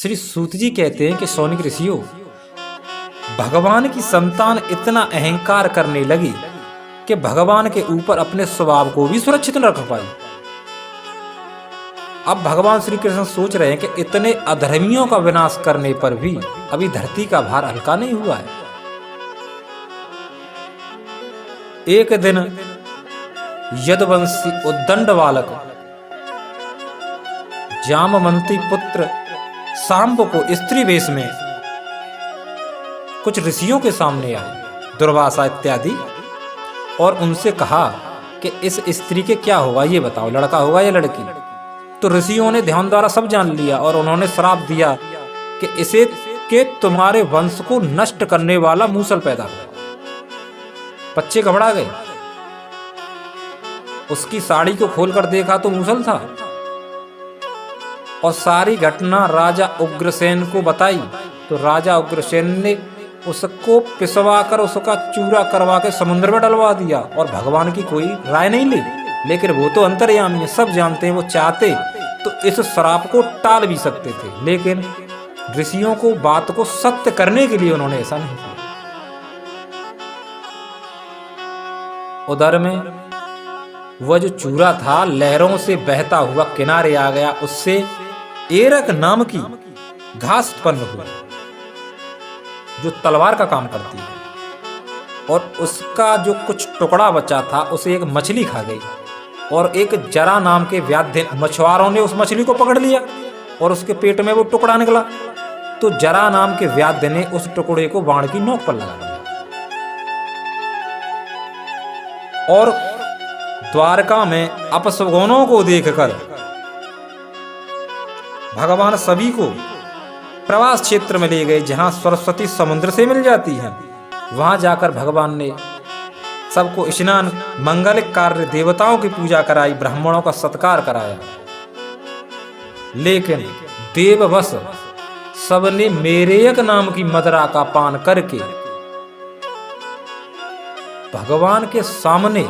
श्री सूत जी कहते हैं कि सौनिक ऋषियों, भगवान की संतान इतना अहंकार करने लगी कि भगवान के ऊपर अपने स्वभाव को भी सुरक्षित न रख पाई। अब भगवान श्री कृष्ण सोच रहे हैं कि इतने अधर्मियों का विनाश करने पर भी अभी धरती का भार हल्का नहीं हुआ है। एक दिन यदुवंशी उद्दंड बालक जामवंती पुत्र सांब को स्त्री वेश में कुछ ऋषियों के सामने आए, दुर्वासा इत्यादि, और उनसे कहा कि इस स्त्री के क्या होगा ये बताओ, लड़का होगा या लड़की। तो ऋषियों ने ध्यान द्वारा सब जान लिया और उन्होंने श्राप दिया कि इसे के तुम्हारे वंश को नष्ट करने वाला मूसल पैदा हो। बच्चे घबरा गए। उसकी साड़ी को खोलकर देखा तो मूसल था और सारी घटना राजा उग्रसेन को बताई। तो राजा उग्रसेन ने उसको पिसवा कर उसका चूरा करवा के समुद्र में डलवा दिया और भगवान की कोई राय नहीं ली। लेकिन वो तो अंतर्यामी है, सब जानते हैं। वो चाहते तो इस श्राप को टाल भी सकते थे, लेकिन ऋषियों को बात को सत्य करने के लिए उन्होंने ऐसा नहीं किया। उधर में वह जो चूरा था लहरों से बहता हुआ किनारे आ गया। उससे एरक नाम की घास उत्पन्न हुई जो तलवार का काम करती है, और उसका जो कुछ टुकड़ा बचा था उसे एक मछली खा गई। और एक जरा नाम के व्याध्य मछुआरों ने उस मछली को पकड़ लिया और उसके पेट में वो टुकड़ा निकला। तो जरा नाम के व्याध्य ने उस टुकड़े को बाण की नोक पर लगा दिया और द्वारका में अपशगुनों को देखकर भगवान सभी को प्रवास क्षेत्र में ले गए, जहां सरस्वती समुद्र से मिल जाती है। वहां जाकर भगवान ने सबको स्नान, मंगलिक कार्य, देवताओं की पूजा कराई, ब्राह्मणों का सत्कार कराया। लेकिन देववश सबने मेरेयक नाम की मदिरा का पान करके भगवान के सामने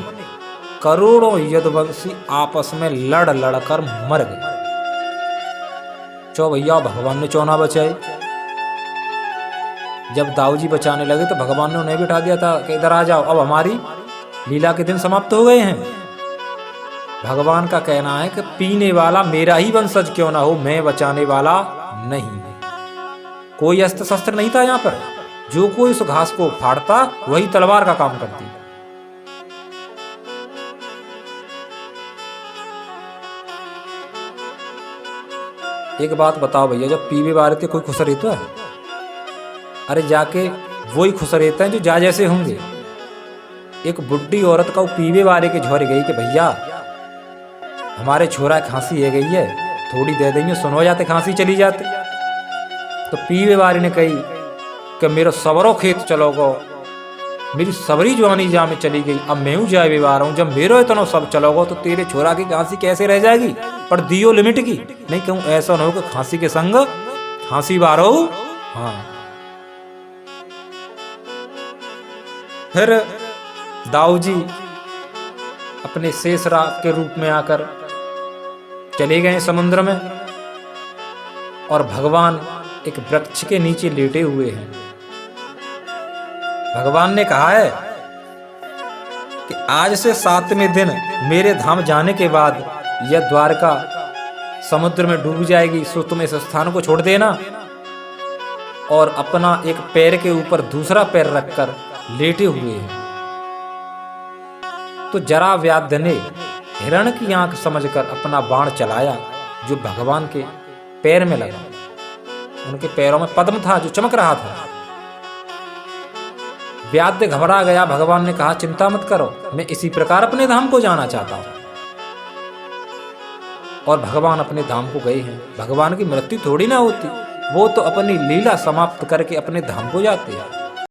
करोड़ों यदुवंशी आपस में लड़ लड़कर मर गए। चो भैया, भगवान ने चौना बचाए। जब दाऊजी बचाने लगे तो भगवान ने उन्हें बिठा दिया था कि इधर आ जाओ, अब हमारी लीला के दिन समाप्त हो गए हैं। भगवान का कहना है कि पीने वाला मेरा ही वंशज क्यों ना हो, मैं बचाने वाला नहीं। कोई अस्त्र शस्त्र नहीं था यहाँ पर। जो कोई उस घास को फाड़ता वही तलवार का काम करती। एक बात बताओ भैया, जब पीवे बारे थे कोई खुश रहता है? अरे जाके वही खुश रहते हैं जो जा जैसे होंगे। एक बुढ़ी औरत का वो पीवे बारे के झोर गई कि भैया हमारे छोरा खांसी है गई है, थोड़ी दे देंगे, सुनो जाते खांसी चली जाते। तो पीवे बारे ने कही कि मेरा सवरो खेत चलोगो, मेरी सबरी जवानी जा में चली गई, अब मैं हूँ जाए विवाह हूँ। जब मेरो इतना सब चलोगो तो तेरे छोरा की खांसी कैसे रह जाएगी? पर दियो लिमिट की, नहीं कहूँ ऐसा न हो कि खांसी के संग खांसी बारो। हाँ, फिर दाऊजी अपने शेषराग के रूप में आकर चले गए समुद्र में, और भगवान एक वृक्ष के नीचे लेटे हुए हैं। भगवान ने कहा है कि आज से 7वें दिन मेरे धाम जाने के बाद यह द्वारका समुद्र में डूब जाएगी, सो तुम इस स्थान को छोड़ देना और अपना एक पैर के ऊपर दूसरा पैर रखकर लेटे हुए हैं। तो जरा व्याध्य ने हिरण की आंख समझकर अपना बाण चलाया जो भगवान के पैर में लगा। उनके पैरों में पद्म था जो चमक रहा था। व्याध्य घबरा गया। भगवान ने कहा चिंता मत करो, मैं इसी प्रकार अपने धाम को जाना चाहता हूं। और भगवान अपने धाम को गए हैं। भगवान की मृत्यु थोड़ी ना होती, वो तो अपनी लीला समाप्त करके अपने धाम को जाते हैं।